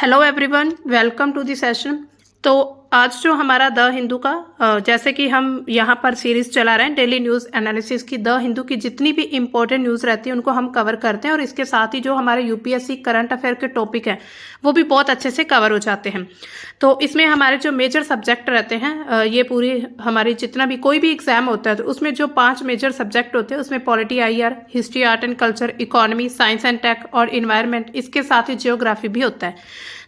Hello everyone, welcome to the session. तो आज जो हमारा द हिंदू का जैसे कि हम यहाँ पर सीरीज चला रहे हैं डेली न्यूज़ एनालिसिस की, द हिंदू की जितनी भी इंपॉर्टेंट न्यूज़ रहती है उनको हम कवर करते हैं और इसके साथ ही जो हमारे यूपीएससी करंट अफेयर के टॉपिक हैं वो भी बहुत अच्छे से कवर हो जाते हैं। तो इसमें हमारे जो मेजर सब्जेक्ट रहते हैं ये पूरी हमारी जितना भी कोई भी एग्जाम होता है तो उसमें जो 5 मेजर सब्जेक्ट होते हैं उसमें polity IR, history, art and culture, economy, science and tech और इन्वायरमेंट, इसके साथ ही जियोग्राफी भी होता है।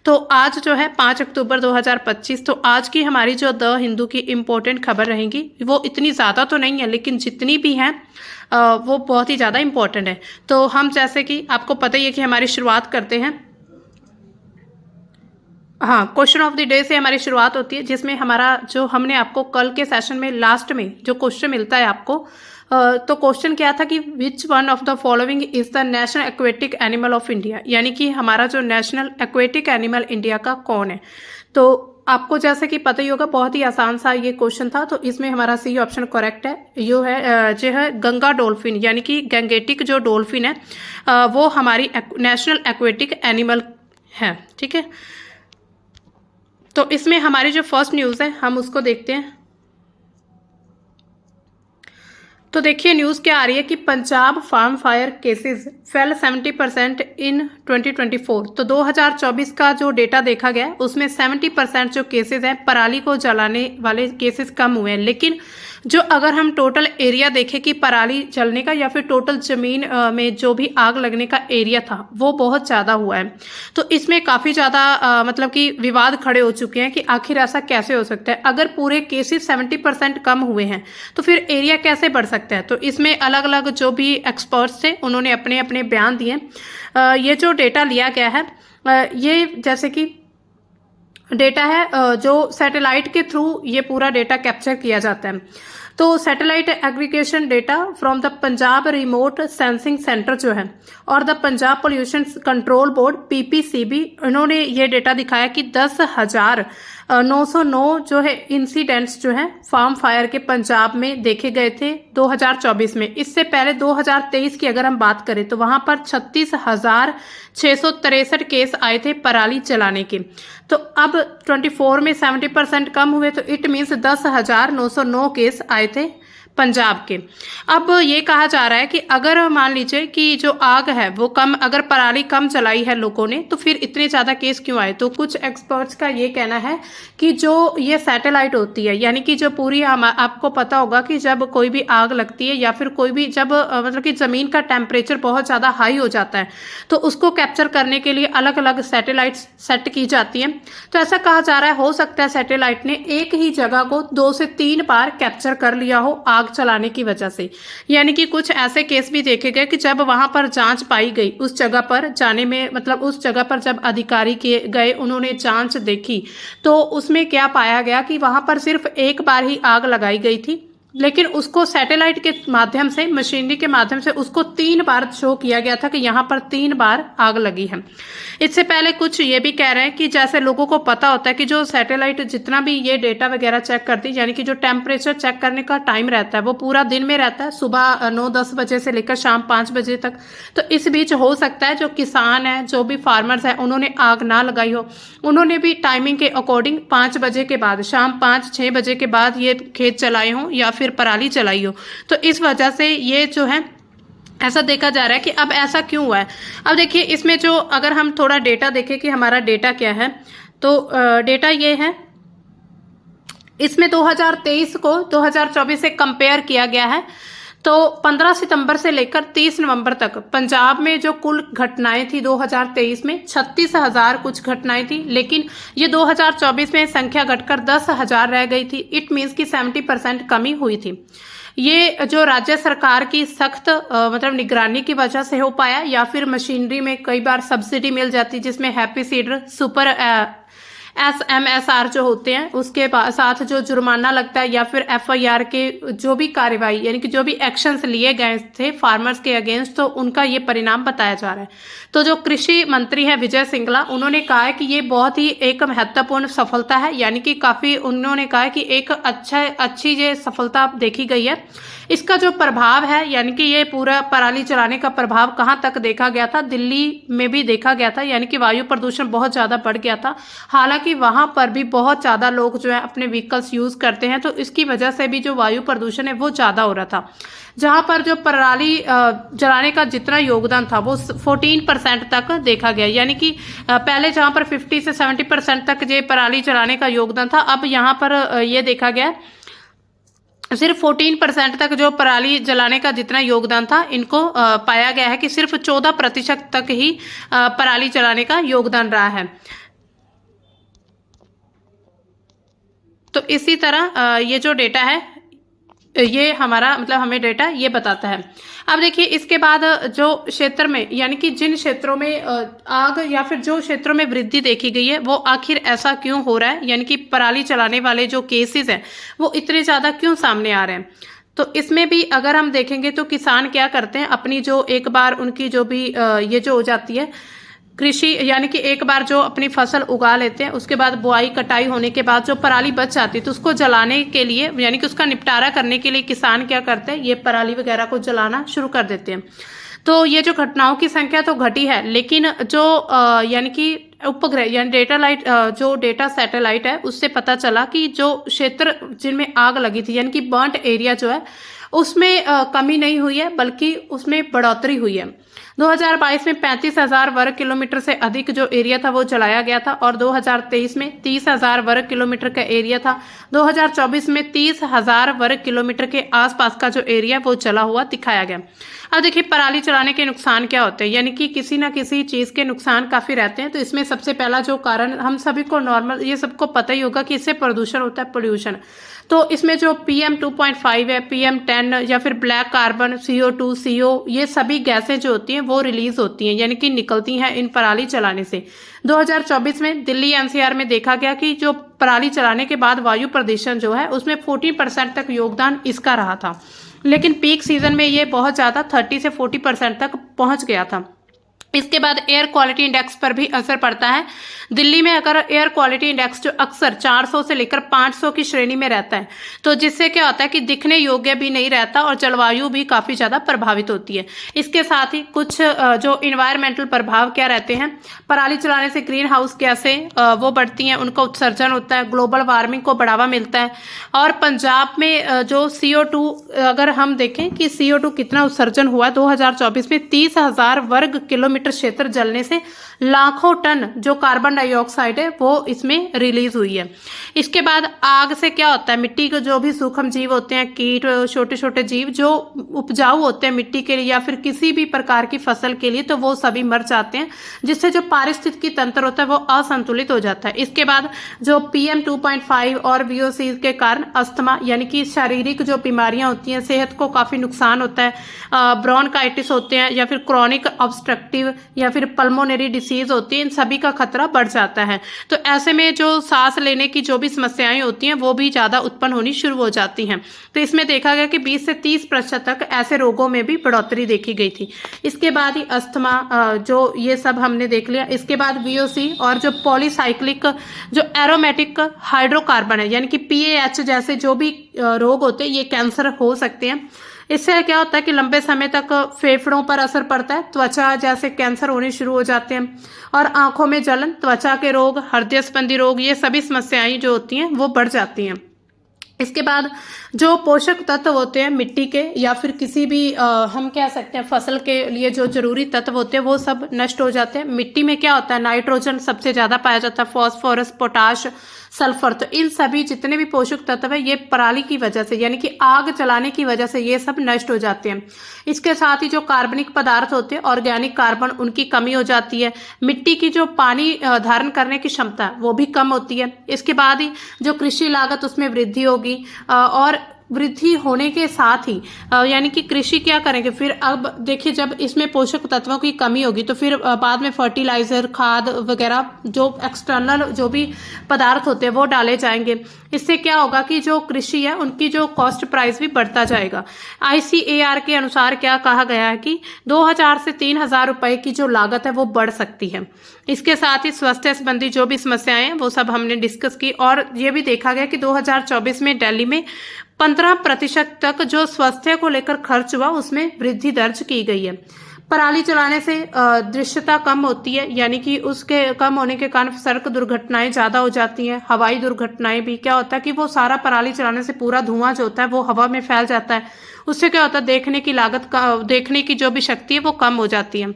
तो आज जो है 5 अक्टूबर 2025, तो आज की हमारी जो द हिंदू की इम्पोर्टेंट खबर रहेंगी वो इतनी ज़्यादा तो नहीं है लेकिन जितनी भी हैं वो बहुत ही ज़्यादा इम्पोर्टेंट है। तो हम जैसे कि आपको पता ही है कि हमारी शुरुआत करते हैं, हाँ, क्वेश्चन ऑफ द डे से हमारी शुरुआत होती है जिसमें हमारा जो हमने आपको कल के सेशन में लास्ट में जो क्वेश्चन मिलता है आपको, तो क्वेश्चन क्या था कि which one of the following is the national aquatic animal of India, यानी कि हमारा जो नेशनल एक्वेटिक एनिमल इंडिया का कौन है। तो आपको जैसे कि पता ही होगा बहुत ही आसान सा ये क्वेश्चन था, तो इसमें हमारा सी ऑप्शन करेक्ट है। यो है जो है गंगा डॉल्फिन, यानी कि गंगेटिक जो डॉल्फिन है वो हमारी नेशनल एक्वेटिक एनिमल है। ठीक है, तो इसमें हमारी जो फर्स्ट न्यूज़ है हम उसको देखते हैं। तो देखिए न्यूज़ क्या आ रही है कि Punjab farm fire cases fell 70% in 2024। तो 2024 का जो डेटा देखा गया उसमें 70% जो केसेस हैं पराली को जलाने वाले केसेस कम हुए हैं, लेकिन जो अगर हम टोटल एरिया देखें कि पराली जलने का या फिर टोटल ज़मीन में जो भी आग लगने का एरिया था वो बहुत ज़्यादा हुआ है। तो इसमें काफ़ी ज़्यादा मतलब कि विवाद खड़े हो चुके हैं कि आखिर ऐसा कैसे हो सकता है। अगर पूरे केसेस 70% कम हुए हैं तो फिर एरिया कैसे बढ़ सकता है। तो इसमें अलग अलग जो भी एक्सपर्ट्स थे उन्होंने अपने अपने बयान दिए। ये जो डेटा लिया गया है ये जैसे कि डेटा है जो सैटेलाइट के थ्रू ये पूरा डेटा कैप्चर किया जाता है। तो satellite aggregation data from the Punjab remote sensing centre जो है और the Punjab pollution control board PPCB, इन्होंने ये डेटा दिखाया कि 10,909 जो है इंसिडेंट्स जो है फार्म फायर के पंजाब में देखे गए थे 2024 में। इससे पहले 2023 की अगर हम बात करें तो वहां पर 36,663 केस आए थे पराली जलाने के। तो अब 24 में 70% कम हुए, तो इट मीन्स 10,909 केस आए थे पंजाब के। अब ये कहा जा रहा है कि अगर मान लीजिए कि जो आग है वो कम, अगर पराली कम जलाई है लोगों ने तो फिर इतने ज़्यादा केस क्यों आए। तो कुछ एक्सपर्ट्स का ये कहना है कि जो ये सैटेलाइट होती है, यानी कि जो पूरी आपको पता होगा कि जब कोई भी आग लगती है या फिर कोई भी जब मतलब कि ज़मीन का टेम्परेचर बहुत ज़्यादा हाई हो जाता है तो उसको कैप्चर करने के लिए अलग अलग सैटेलाइट्स सेट की जाती हैं। तो ऐसा कहा जा रहा है हो सकता है सैटेलाइट ने एक ही जगह को 2 से 3 बार कैप्चर कर लिया हो आग चलाने की वजह से। यानी कि कुछ ऐसे केस भी देखे गए कि जब वहां पर जांच पाई गई उस जगह पर जाने में, मतलब उस जगह पर जब अधिकारी के गए उन्होंने जांच देखी तो उसमें क्या पाया गया कि वहां पर सिर्फ एक बार ही आग लगाई गई थी, लेकिन उसको सैटेलाइट के माध्यम से, मशीनरी के माध्यम से उसको 3 बार शो किया गया था कि यहाँ पर 3 बार आग लगी है। इससे पहले कुछ ये भी कह रहे हैं कि जैसे लोगों को पता होता है कि जो सैटेलाइट जितना भी ये डेटा वगैरह चेक करती है, यानी कि जो टेम्परेचर चेक करने का टाइम रहता है वो पूरा दिन में रहता है, सुबह 9-10 बजे से लेकर शाम 5 बजे तक। तो इस बीच हो सकता है जो किसान है, जो भी फार्मर्स है, उन्होंने आग ना लगाई हो, उन्होंने भी टाइमिंग के अकॉर्डिंग 5 बजे के बाद, शाम 5-6 बजे के बाद ये खेत चलाए हों या फिर पराली चलाई हो। तो इस वजह से ये जो है ऐसा देखा जा रहा है कि अब ऐसा क्यों हुआ है। अब देखिए इसमें जो अगर हम थोड़ा डेटा देखें कि हमारा डेटा क्या है, तो डेटा ये है, इसमें 2023 को 2024 से कंपेयर किया गया है। तो 15 सितंबर से लेकर 30 नवंबर तक पंजाब में जो कुल घटनाएं थी 2023 में 36,000 कुछ घटनाएं थी, लेकिन ये 2024 में संख्या घटकर 10,000 रह गई थी। इट मीन्स कि 70% कमी हुई थी। ये जो राज्य सरकार की सख्त मतलब निगरानी की वजह से हो पाया, या फिर मशीनरी में कई बार सब्सिडी मिल जाती जिसमें हैप्पी सीडर, सुपर SMSR जो होते हैं उसके साथ जो जुर्माना लगता है, या फिर FIR के जो भी कार्रवाई यानी कि जो भी एक्शंस लिए गए थे फार्मर्स के अगेंस्ट, तो उनका ये परिणाम बताया जा रहा है। तो जो कृषि मंत्री है विजय सिंगला, उन्होंने कहा है कि ये बहुत ही एक महत्वपूर्ण सफलता है, यानी कि काफ़ी उन्होंने कहा है कि एक अच्छी ये सफलता देखी गई है। इसका जो प्रभाव है, यानी कि ये पूरा पराली जलाने का प्रभाव कहाँ तक देखा गया था, दिल्ली में भी देखा गया था, यानी कि वायु प्रदूषण बहुत ज़्यादा बढ़ गया था। हालांकि वहाँ पर भी बहुत ज़्यादा लोग जो है अपने व्हीकल्स यूज़ करते हैं, तो इसकी वजह से भी जो वायु प्रदूषण है वो ज़्यादा हो रहा था। जहाँ पर जो पराली जलाने का जितना योगदान था वो 14% तक देखा गया, यानी कि पहले जहाँ पर 50 से 70% तक ये पराली जलाने का योगदान था, अब यहाँ पर ये देखा गया सिर्फ 14% तक जो पराली जलाने का जितना योगदान था, इनको पाया गया है कि सिर्फ 14% तक ही पराली जलाने का योगदान रहा है। तो इसी तरह ये जो डेटा है, ये हमारा मतलब हमें डेटा ये बताता है। अब देखिए इसके बाद जो क्षेत्र में, यानी कि जिन क्षेत्रों में आग या फिर जो क्षेत्रों में वृद्धि देखी गई है, वो आखिर ऐसा क्यों हो रहा है, यानी कि पराली चलाने वाले जो केसेस हैं वो इतने ज़्यादा क्यों सामने आ रहे हैं। तो इसमें भी अगर हम देखेंगे तो किसान क्या करते हैं, अपनी जो एक बार उनकी जो भी ये जो हो जाती है कृषि, यानी कि एक बार जो अपनी फसल उगा लेते हैं, उसके बाद बुआई कटाई होने के बाद जो पराली बच जाती है, तो उसको जलाने के लिए, यानी कि उसका निपटारा करने के लिए किसान क्या करते हैं, ये पराली वगैरह को जलाना शुरू कर देते हैं। तो ये जो घटनाओं की संख्या तो घटी है, लेकिन जो यानी कि उपग्रह यानी जो डेटा सैटेलाइट है, उससे पता चला कि जो क्षेत्र जिनमें आग लगी थी, यानी कि बर्न्ट एरिया जो है, उसमें कमी नहीं हुई है, बल्कि उसमें बढ़ोतरी हुई है। 2022 में 35,000 वर्ग किलोमीटर से अधिक जो एरिया था वो जलाया गया था, और 2023 में 30,000 वर्ग किलोमीटर का एरिया था। 2024 में 30,000 वर्ग किलोमीटर के आसपास का जो एरिया वो जला हुआ दिखाया गया। अब देखिए पराली जलाने के नुकसान क्या होते हैं, यानी कि किसी ना किसी चीज़ के नुकसान काफ़ी रहते हैं। तो इसमें सबसे पहला जो कारण हम सभी को नॉर्मल, ये सबको पता ही होगा कि इससे प्रदूषण होता है, पोल्यूशन। तो इसमें जो PM 2.5 है, PM 10 या फिर ब्लैक कार्बन, CO2, CO, ये सभी गैसें जो होती हैं वो रिलीज होती हैं, यानी कि निकलती हैं इन पराली चलाने से। 2024 में दिल्ली NCR में देखा गया कि जो पराली चलाने के बाद वायु प्रदूषण जो है उसमें 14% तक योगदान इसका रहा था, लेकिन पीक सीजन में ये बहुत ज़्यादा 30 से 40% तक पहुंच गया था। इसके बाद एयर क्वालिटी इंडेक्स पर भी असर पड़ता है। दिल्ली में अगर एयर क्वालिटी इंडेक्स जो अक्सर 400 से लेकर 500 की श्रेणी में रहता है, तो जिससे क्या होता है कि दिखने योग्य भी नहीं रहता और जलवायु भी काफ़ी ज़्यादा प्रभावित होती है। इसके साथ ही कुछ जो इन्वायरमेंटल प्रभाव क्या रहते हैं, पराली चलाने से ग्रीन हाउस गैसें वो बढ़ती हैं, उनका उत्सर्जन होता है, ग्लोबल वार्मिंग को बढ़ावा मिलता है। और पंजाब में जो CO2, अगर हम देखें कि CO2 कितना उत्सर्जन हुआ 2024 में, 30,000 वर्ग किलोमीटर क्षेत्र जलने से लाखों टन जो कार्बन डाइऑक्साइड है वो इसमें रिलीज हुई है। इसके बाद आग से क्या होता है, मिट्टी के जो भी सूक्ष्म जीव होते हैं, कीट, छोटे छोटे जीव जो उपजाऊ होते हैं मिट्टी के लिए या फिर किसी भी प्रकार की फसल के लिए, तो वो सभी मर जाते हैं, जिससे जो पारिस्थितिकी तंत्र होता है वो असंतुलित हो जाता है। इसके बाद जो PM 2.5 और VOC के कारण अस्थमा, यानी कि शारीरिक जो बीमारियां होती हैं, सेहत को काफी नुकसान होता है, ब्रोंकाइटिस होते हैं या फिर क्रॉनिक ऑब्स्ट्रक्टिव या फिर पल्मोनरी डिसीज होती है, इन सभी का खतरा बढ़ जाता है। तो ऐसे में जो सांस लेने की जो भी समस्याएं होती हैं वो भी ज़्यादा उत्पन्न होनी शुरू हो जाती हैं। तो इसमें देखा गया कि 20 से 30% तक ऐसे रोगों में भी बढ़ोतरी देखी गई थी। इसके बाद ही अस्थमा, जो ये सब हमने देख लिया। इसके बाद VOC और जो पॉलीसाइक्लिक जो एरोमेटिक हाइड्रोकार्बन है, यानी कि PAH जैसे जो भी रोग होते हैं, ये कैंसर हो सकते हैं। इससे क्या होता है कि लंबे समय तक फेफड़ों पर असर पड़ता है, त्वचा जैसे कैंसर होने शुरू हो जाते हैं, और आंखों में जलन, त्वचा के रोग, हृदय संबंधी रोग, ये सभी समस्याएं जो होती हैं वो बढ़ जाती हैं। इसके बाद जो पोषक तत्व होते हैं मिट्टी के या फिर किसी भी हम कह सकते हैं फसल के लिए जो जरूरी तत्व होते हैं वो सब नष्ट हो जाते हैं। मिट्टी में क्या होता है, नाइट्रोजन सबसे ज़्यादा पाया जाता है, फॉस्फोरस, पोटाश, सल्फर। तो इन सभी जितने भी पोषक तत्व है, ये पराली की वजह से, यानी कि आग जलाने की वजह से ये सब नष्ट हो जाते हैं। इसके साथ ही जो कार्बनिक पदार्थ होते हैं, ऑर्गेनिक कार्बन, उनकी कमी हो जाती है। मिट्टी की जो पानी धारण करने की क्षमता वो भी कम होती है। इसके बाद ही जो कृषि लागत उसमें वृद्धि होगी, और वृद्धि होने के साथ ही यानी कि कृषि क्या करेंगे फिर, अब देखिए जब इसमें पोषक तत्वों की कमी होगी तो फिर बाद में फर्टिलाइजर, खाद वगैरह जो एक्सटर्नल जो भी पदार्थ होते हैं वो डाले जाएंगे। इससे क्या होगा कि जो कृषि है उनकी जो कॉस्ट प्राइस भी बढ़ता जाएगा। ICAR के अनुसार क्या कहा गया है कि 2,000 से 3,000 रुपए की जो लागत है वो बढ़ सकती है। इसके साथ ही स्वास्थ्य संबंधी जो भी समस्याएं हैं वो सब हमने डिस्कस की, और ये भी देखा गया कि 2024 में दिल्ली में 15% तक जो स्वास्थ्य को लेकर खर्च हुआ उसमें वृद्धि दर्ज की गई है। पराली जलाने से दृश्यता कम होती है, यानी कि उसके कम होने के कारण सड़क दुर्घटनाएं ज्यादा हो जाती हैं। हवाई दुर्घटनाएं भी क्या होता है कि वो सारा पराली जलाने से पूरा धुआं जो होता है वो हवा में फैल जाता है, उससे क्या होता है देखने की लागत का, देखने की जो भी शक्ति है वो कम हो जाती है।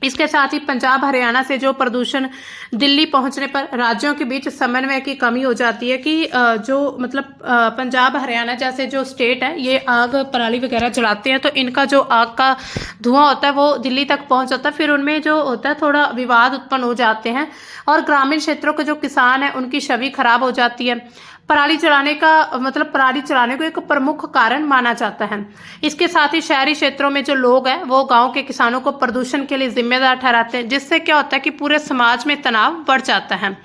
इसके साथ ही पंजाब हरियाणा से जो प्रदूषण दिल्ली पहुंचने पर राज्यों के बीच समन्वय की कमी हो जाती है कि जो मतलब पंजाब हरियाणा जैसे जो स्टेट है ये आग पराली वगैरह जलाते हैं, तो इनका जो आग का धुआं होता है वो दिल्ली तक पहुंच जाता है, फिर उनमें जो होता है थोड़ा विवाद उत्पन्न हो जाते हैं और ग्रामीण क्षेत्रों के जो किसान हैं उनकी छवि खराब हो जाती है। पराली जलाने का मतलब पराली जलाने को एक प्रमुख कारण माना जाता है। इसके साथ ही शहरी क्षेत्रों में जो लोग हैं वो गांव के किसानों को प्रदूषण के लिए जिम्मेदार ठहराते हैं, जिससे क्या होता है कि पूरे समाज में तनाव बढ़ जाता है।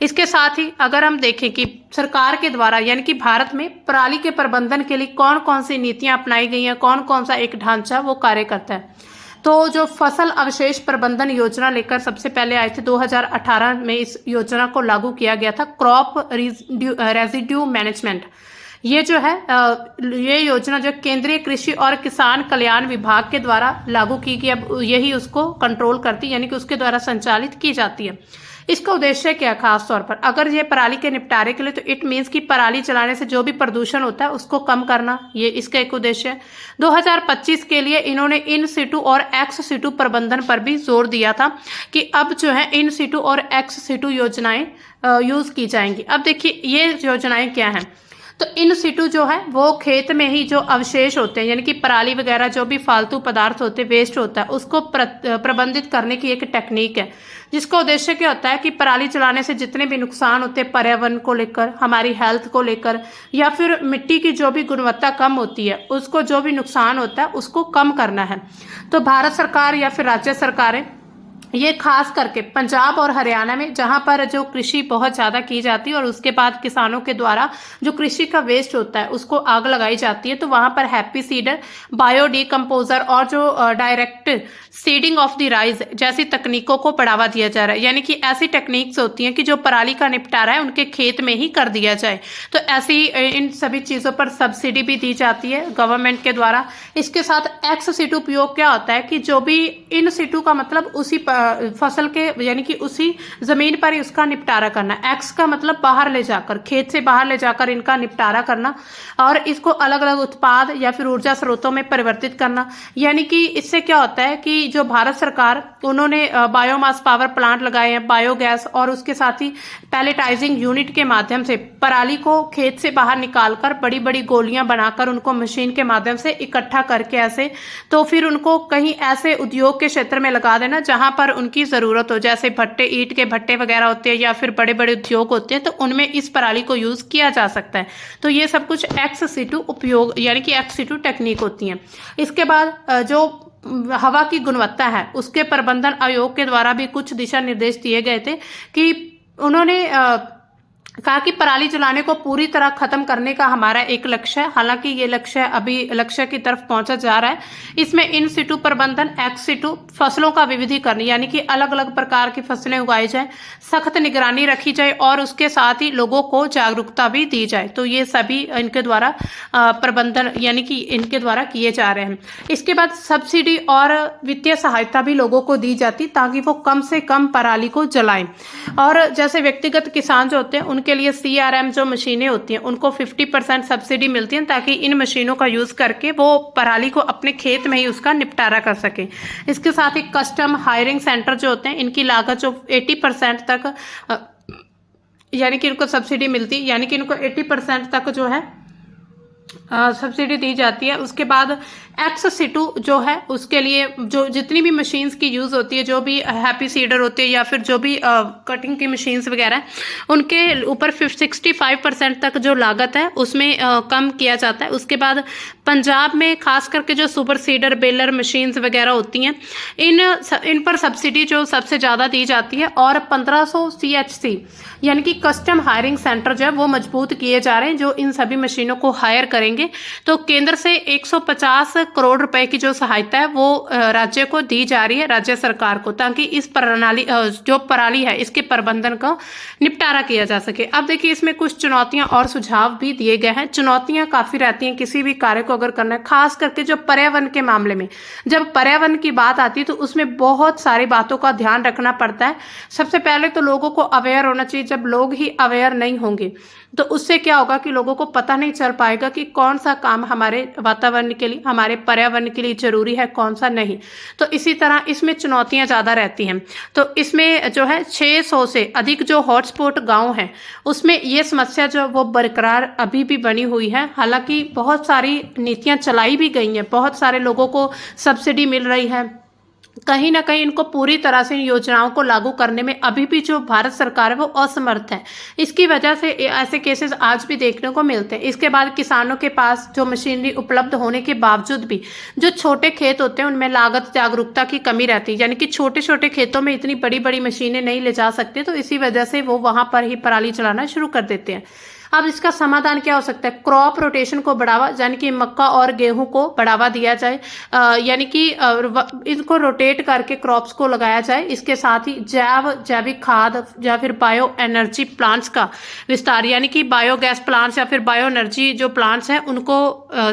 इसके साथ ही अगर हम देखें कि सरकार के द्वारा यानी कि भारत में पराली के प्रबंधन के लिए कौन कौन सी नीतियां अपनाई गई हैं, कौन कौन सा एक ढांचा वो कार्य करता है, तो जो फसल अवशेष प्रबंधन योजना लेकर सबसे पहले आए थे 2018 में इस योजना को लागू किया गया था, क्रॉप रेजिड्यू मैनेजमेंट। ये जो है ये योजना जो केंद्रीय कृषि और किसान कल्याण विभाग के द्वारा लागू की गई, अब यही उसको कंट्रोल करती यानी कि उसके द्वारा संचालित की जाती है। इसका उद्देश्य क्या, खास तौर पर अगर ये पराली के निपटारे के लिए, तो इट मीन्स कि पराली चलाने से जो भी प्रदूषण होता है उसको कम करना, ये इसका एक उद्देश्य है। 2025 के लिए इन्होंने इन सिटू और एक्स सिटू प्रबंधन पर भी जोर दिया था कि अब जो है इन सिटू और एक्स सिटू योजनाएं यूज की जाएंगी। अब देखिए ये योजनाएं क्या हैं, तो इन सिटू जो है वो खेत में ही जो अवशेष होते हैं यानी कि पराली वगैरह जो भी फालतू पदार्थ होते हैं, वेस्ट होता है, उसको प्रबंधित करने की एक टेक्निक है, जिसका उद्देश्य क्या होता है कि पराली जलाने से जितने भी नुकसान होते हैं पर्यावरण को लेकर, हमारी हेल्थ को लेकर, या फिर मिट्टी की जो भी गुणवत्ता कम होती है उसको जो भी नुकसान होता है उसको कम करना है। तो भारत सरकार या फिर राज्य सरकारें ये खास करके पंजाब और हरियाणा में जहां पर जो कृषि बहुत ज़्यादा की जाती है और उसके बाद किसानों के द्वारा जो कृषि का वेस्ट होता है उसको आग लगाई जाती है, तो वहां पर हैप्पी सीडर, बायो डिकम्पोजर और जो direct seeding of the rice जैसी तकनीकों को बढ़ावा दिया जा रहा है, यानी कि ऐसी टेक्निक्स होती हैं कि जो पराली का निपटारा है उनके खेत में ही कर दिया जाए। तो ऐसी इन सभी चीज़ों पर सब्सिडी भी दी जाती है गवर्नमेंट के द्वारा। इसके साथ एक्स सीटू उपयोग क्या होता है कि जो भी इन सीटू का मतलब उसी फसल के यानी कि उसी जमीन पर ही उसका निपटारा करना, एक्स का मतलब बाहर ले जाकर, खेत से बाहर ले जाकर इनका निपटारा करना और इसको अलग अलग उत्पाद या फिर ऊर्जा स्रोतों में परिवर्तित करना। यानी कि इससे क्या होता है कि जो भारत सरकार उन्होंने बायोमास पावर प्लांट लगाए हैं, बायोगैस, और उसके साथ ही पैलेटाइजिंग यूनिट के माध्यम से पराली को खेत से बाहर निकालकर बड़ी बड़ी गोलियां बनाकर उनको मशीन के माध्यम से इकट्ठा करके ऐसे, तो फिर उनको कहीं ऐसे उद्योग के क्षेत्र में लगा देना जहां पर उनकी जरूरत हो, जैसे भट्टे, ईंट के भट्टे वगैरह होते हैं या फिर बड़े बड़े उद्योग होते हैं, तो उनमें इस पराली को यूज किया जा सकता है। तो ये सब कुछ एक्स सीटू उपयोग यानी कि एक्स सीटू टेक्निक होती है। इसके बाद जो हवा की गुणवत्ता है उसके प्रबंधन आयोग के द्वारा भी कुछ दिशा निर्देश दिए गए थे कि उन्होंने कहा कि पराली जलाने को पूरी तरह खत्म करने का हमारा एक लक्ष्य है। हालांकि ये लक्ष्य अभी लक्ष्य की तरफ पहुंचा जा रहा है। इसमें इन सिटू प्रबंधन, एक्स सिटू, फसलों का विविधीकरण यानी कि अलग अलग प्रकार की फसलें उगाई जाए, सख्त निगरानी रखी जाए और उसके साथ ही लोगों को जागरूकता भी दी जाए। तो ये सभी इनके द्वारा प्रबंधन यानी कि इनके द्वारा किए जा रहे हैं। इसके बाद सब्सिडी और वित्तीय सहायता भी लोगों को दी जाती ताकि वो कम से कम पराली को जलाएं। और जैसे व्यक्तिगत किसान जो होते हैं के लिए CRM जो मशीनें होती हैं उनको 50% सब्सिडी मिलती है ताकि इन मशीनों का यूज करके वो पराली को अपने खेत में ही उसका निपटारा कर सके। इसके साथ ही कस्टम हायरिंग सेंटर जो होते हैं इनकी लागत जो 80% तक यानी कि इनको सब्सिडी मिलती है, यानी कि इनको 80% तक जो है सब्सिडी दी जाती है। उसके बाद एक्स सिटू जो है उसके लिए जो जितनी भी मशीन्स की यूज़ होती है, जो भी हैप्पी सीडर होते हैं या फिर जो भी कटिंग की मशीन्स वगैरह हैं, उनके ऊपर 65% तक जो लागत है उसमें कम किया जाता है। उसके बाद पंजाब में खास करके जो सुपर सीडर, बेलर मशीन्स वगैरह होती हैं इन पर सब्सिडी जो सबसे ज़्यादा दी जाती है। और 1500 CHC यानी कि कस्टम हायरिंग सेंटर जो है वो मजबूत किए जा रहे हैं जो इन सभी मशीनों को हायर करें करेंगे तो केंद्र से 150 करोड़ रुपए की जो सहायता है वो राज्य को दी जा रही है, राज्य सरकार को, ताकि इस प्रणाली जो पराली है इसके प्रबंधन का निपटारा किया जा सके। अब देखिए इसमें कुछ चुनौतियां और सुझाव भी दिए गए हैं। चुनौतियां काफी रहती हैं किसी भी कार्य को अगर करना है, खास करके जो पर्यावरण के मामले में, जब पर्यावरण की बात आती है तो उसमें बहुत सारी बातों का ध्यान रखना पड़ता है। सबसे पहले तो लोगों को अवेयर होना चाहिए। जब लोग ही अवेयर नहीं होंगे तो उससे क्या होगा कि लोगों को पता नहीं चल पाएगा कि कौन सा काम हमारे वातावरण के लिए, हमारे पर्यावरण के लिए जरूरी है, कौन सा नहीं। तो इसी तरह इसमें चुनौतियां ज्यादा रहती हैं। तो इसमें जो है 600 से अधिक जो हॉटस्पॉट गांव हैं उसमें ये समस्या जो वो बरकरार अभी भी बनी हुई है। हालांकि बहुत सारी नीतियां चलाई भी गई हैं, बहुत सारे लोगों को सब्सिडी मिल रही है, कहीं ना कहीं इनको पूरी तरह से इन योजनाओं को लागू करने में अभी भी जो भारत सरकार है वो असमर्थ है। इसकी वजह से ऐसे केसेस आज भी देखने को मिलते हैं। इसके बाद किसानों के पास जो मशीनरी उपलब्ध होने के बावजूद भी जो छोटे खेत होते हैं उनमें लागत जागरूकता की कमी रहती है, यानी कि छोटे छोटे खेतों में इतनी बड़ी बड़ी मशीनें नहीं ले जा सकते, तो इसी वजह से वो वहां पर ही पराली चलाना शुरू कर देते हैं। अब इसका समाधान क्या हो सकता है? क्रॉप रोटेशन को बढ़ावा, यानी कि मक्का और गेहूं को बढ़ावा दिया जाए, यानी कि इनको रोटेट करके क्रॉप्स को लगाया जाए। इसके साथ ही जैविक खाद या फिर बायो एनर्जी प्लांट्स का विस्तार, यानी कि बायोगैस प्लांट्स या फिर बायो एनर्जी जो प्लांट्स हैं उनको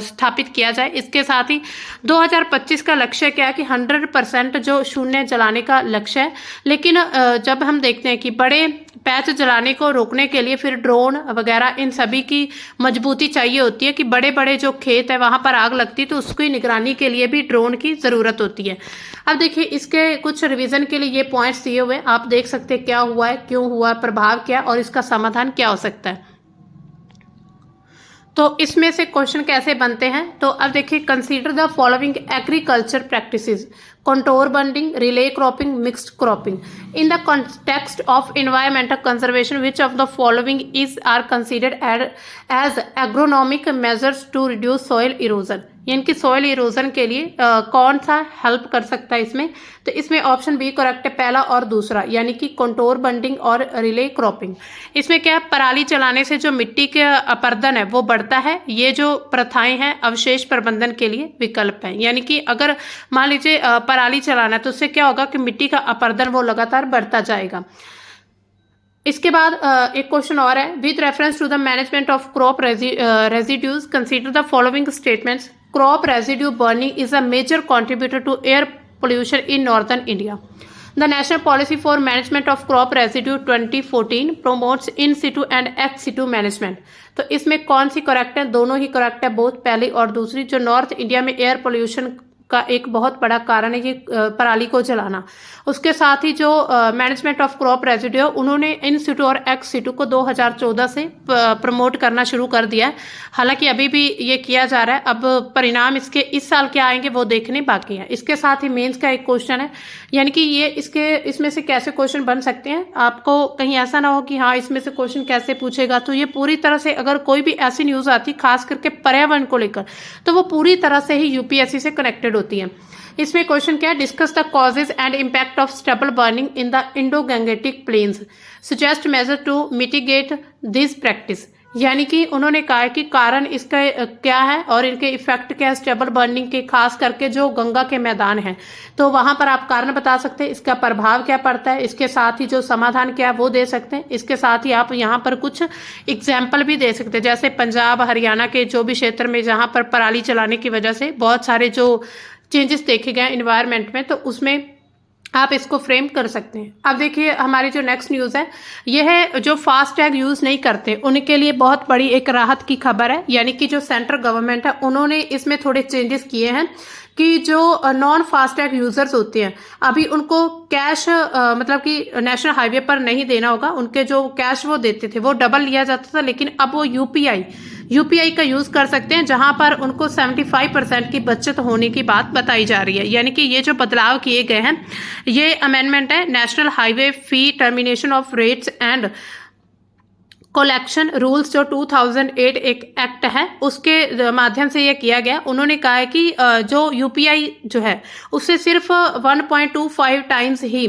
स्थापित किया जाए। इसके साथ ही 2025 का लक्ष्य क्या है कि 100% जो शून्य जलाने का लक्ष्य है। लेकिन जब हम देखते हैं कि बड़े पैच जलाने को रोकने के लिए फिर ड्रोन वगैरह इन सभी की मजबूती चाहिए होती है कि बड़े बड़े जो खेत है वहां पर आग लगती है तो उसकी निगरानी के लिए भी ड्रोन की जरूरत होती है। अब देखिए इसके कुछ रिवीजन के लिए ये पॉइंट्स दिए हुए आप देख सकते हैं, क्या हुआ है, क्यों हुआ, प्रभाव क्या और इसका समाधान क्या हो सकता है। तो इसमें से क्वेश्चन कैसे बनते हैं, तो अब देखिए consider the following agriculture practices: contour bunding, relay cropping, mixed cropping. In the context of environmental conservation, which of the following are considered as agronomic measures to reduce soil erosion? यानी कि soil erosion के लिए कौन सा help कर सकता है इसमें? तो इसमें ऑप्शन बी करेक्ट है, पहला और दूसरा, यानी कि कंटोर बंडिंग और रिले क्रॉपिंग। इसमें क्या है, पराली चलाने से जो मिट्टी के अपरदन है वो बढ़ता है। ये जो प्रथाएं हैं अवशेष प्रबंधन के लिए विकल्प है, यानी कि अगर मान लीजिए पराली चलाना है तो उससे क्या होगा कि मिट्टी का अपरदन वो लगातार बढ़ता जाएगा। इसके बाद एक क्वेश्चन और है, with reference to the management of crop residues consider the following statements: crop residue burning is a major contributor to air pollution in northern India. The national policy for management of crop residue 2014 promotes in situ and ex situ management. तो इसमें कौन C correct है? दोनों ही correct है, both पहली और दूसरी। जो नॉर्थ इंडिया में एयर पोल्यूशन का एक बहुत बड़ा कारण है ये पराली को जलाना। उसके साथ ही जो मैनेजमेंट ऑफ क्रॉप रेजिड्यू उन्होंने इन सिटू और एक्स सिटू को 2014 से प्रमोट करना शुरू कर दिया है। हालांकि अभी भी ये किया जा रहा है, अब परिणाम इसके इस साल क्या आएंगे वो देखने बाकी है। इसके साथ ही मेंस का एक क्वेश्चन है, यानी कि ये इसमें से कैसे क्वेश्चन बन सकते हैं। आपको कहीं ऐसा ना हो कि हाँ इसमें से क्वेश्चन कैसे पूछेगा, तो ये पूरी तरह से अगर कोई भी ऐसी न्यूज आती खास करके पर्यावरण को लेकर तो वो पूरी तरह से ही यूपीएससी से कनेक्टेड होती है। इसमें क्वेश्चन क्या है, discuss the causes and impact of stubble burning in the Indo Gangetic plains, suggest major to mitigate this practice. यानी कि उन्होंने कहा है कि कारण इसका क्या है और इनके इफेक्ट क्या है स्टबल बर्निंग के, खास करके जो गंगा के मैदान हैं तो वहां पर आप कारण बता सकते हैं, इसका प्रभाव क्या पड़ता है, इसके साथ ही जो समाधान क्या है वो दे सकते हैं। इसके साथ ही आप यहाँ पर कुछ एग्जाम्पल भी दे सकते हैं, जैसे पंजाब हरियाणा के जो भी क्षेत्र में जहाँ पर पराली चलाने की वजह से बहुत सारे जो चेंजेस देखे गए इन्वायरमेंट में, तो उसमें आप इसको फ्रेम कर सकते हैं। अब देखिए हमारी जो नेक्स्ट न्यूज़ है ये है, जो फास्टैग यूज़ नहीं करते उनके लिए बहुत बड़ी एक राहत की खबर है। यानी कि जो सेंट्रल गवर्नमेंट है उन्होंने इसमें थोड़े चेंजेस किए हैं कि जो नॉन फास्टैग यूजर्स होते हैं अभी उनको कैश मतलब कि नेशनल हाईवे पर नहीं देना होगा। उनके जो कैश वो देते थे वो डबल लिया जाता था, लेकिन अब वो यूपीआई का यूज कर सकते हैं, जहां पर उनको 75% की बचत होने की बात बताई जा रही है। यानी कि ये जो बदलाव किए गए हैं ये अमेंडमेंट है national highway fee termination of rates and collection rules जो 2008 एक एक्ट है उसके माध्यम से ये किया गया। उन्होंने कहा है कि जो यूपीआई जो है उससे सिर्फ 1.25 टाइम्स ही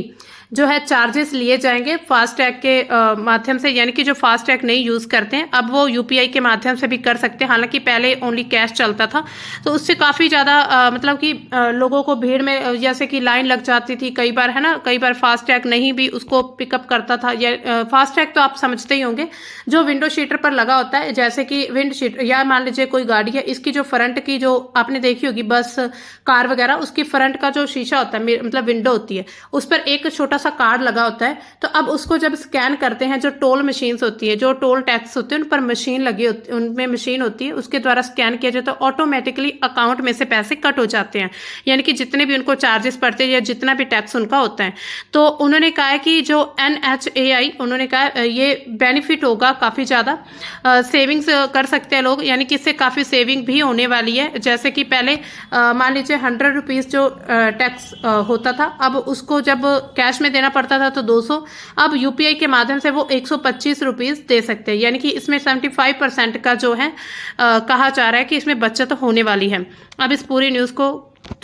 जो है चार्जेस लिए जाएंगे फास्टैग के माध्यम से, यानी कि जो फास्टैग नहीं यूज़ करते हैं अब वो यूपीआई के माध्यम से भी कर सकते हैं। हालांकि पहले ओनली कैश चलता था, तो उससे काफ़ी ज़्यादा मतलब कि लोगों को भीड़ में जैसे कि लाइन लग जाती थी कई बार, है ना, कई बार फास्टैग नहीं भी उसको पिकअप करता था। या फास्टैग तो आप समझते ही होंगे, जो विंडो शीटर पर लगा होता है, जैसे कि विंड शीटर, या मान लीजिए कोई गाड़ी है, इसकी जो फ्रंट की जो आपने देखी होगी बस कार वगैरह, उसकी फ्रंट का जो शीशा होता है मतलब विंडो होती है, उस पर एक छोटा सा कार्ड लगा होता है। तो अब उसको जब स्कैन करते हैं, जो टोल मशीन्स होती है, जो टोल टैक्स होते हैं उन पर मशीन लगी होती है, उनमें मशीन होती है, उसके द्वारा स्कैन किया जाए तो ऑटोमेटिकली अकाउंट में से पैसे कट हो जाते हैं, यानी कि जितने भी उनको चार्जेस पड़ते हैं या जितना भी टैक्स उनका होता है। तो उन्होंने कहा है कि जो NHAI, उन्होंने कहा ये बेनिफिट होगा, काफ़ी ज़्यादा सेविंग्स कर सकते हैं लोग, यानी कि इससे काफ़ी सेविंग भी होने वाली है। जैसे कि पहले मान लीजिए 100 रुपीज़ जो टैक्स होता था, अब उसको जब कैश में देना पड़ता था तो 200, अब यूपीआई के माध्यम से वो 125 रुपीज़ दे सकते हैं, यानी कि इसमें 75% का जो है कहा जा रहा है कि इसमें बचत होने वाली है। अब इस पूरी न्यूज़ को